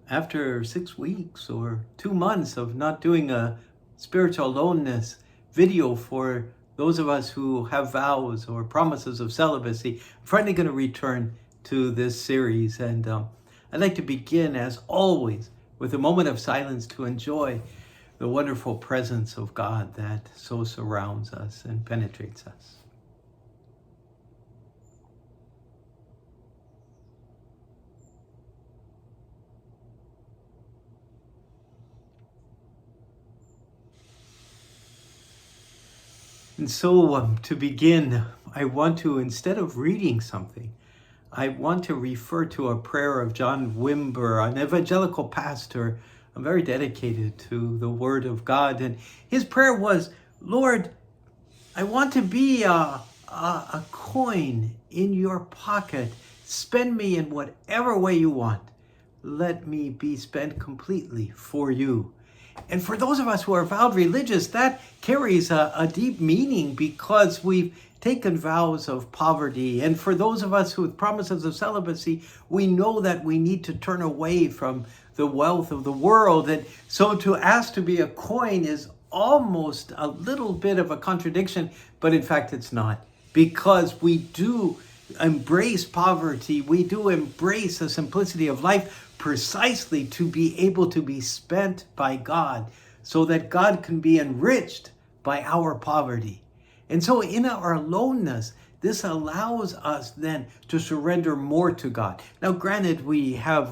after 6 weeks or 2 months of not doing a spiritual aloneness video for those of us who have vows or promises of celibacy, I'm finally going to return to this series. And I'd like to begin, as always, with a moment of silence to enjoy the wonderful presence of God that so surrounds us and penetrates us. And so to begin, I want to, instead of reading something, I want to refer to a prayer of John Wimber, an evangelical pastor. I'm very dedicated to the Word of God. And his prayer was, Lord, I want to be a coin in your pocket. Spend me in whatever way you want. Let me be spent completely for you. And for those of us who are vowed religious, that carries a deep meaning because we've taken vows of poverty. And for those of us who have promises of celibacy, we know that we need to turn away from the wealth of the world. And so to ask to be a coin is almost a little bit of a contradiction, but in fact it's not. Because we do embrace poverty, we do embrace the simplicity of life, precisely to be able to be spent by God so that God can be enriched by our poverty. And so in our aloneness, this allows us then to surrender more to God. Now, granted, we have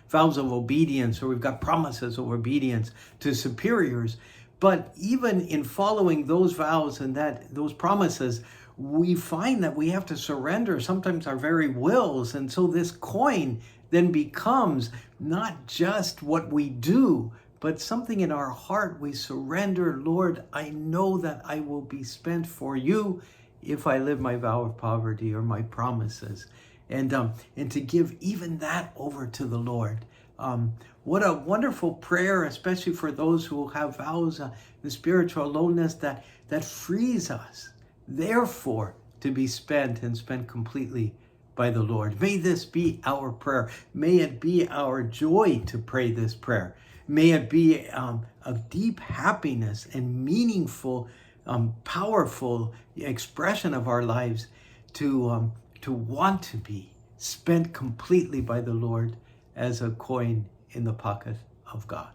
vows of obedience, or we've got promises of obedience to superiors, but even in following those vows and those promises, we find that we have to surrender sometimes our very wills. And so this coin then becomes not just what we do, but something in our heart. We surrender, Lord, I know that I will be spent for you if I live my vow of poverty or my promises. And to give even that over to the Lord. What a wonderful prayer, especially for those who have vows, the spiritual aloneness that frees us, therefore, to be spent and spent completely by the Lord. May this be our prayer. May it be our joy to pray this prayer. May it be a deep happiness and meaningful, powerful expression of our lives to want to be spent completely by the Lord as a coin in the pocket of God.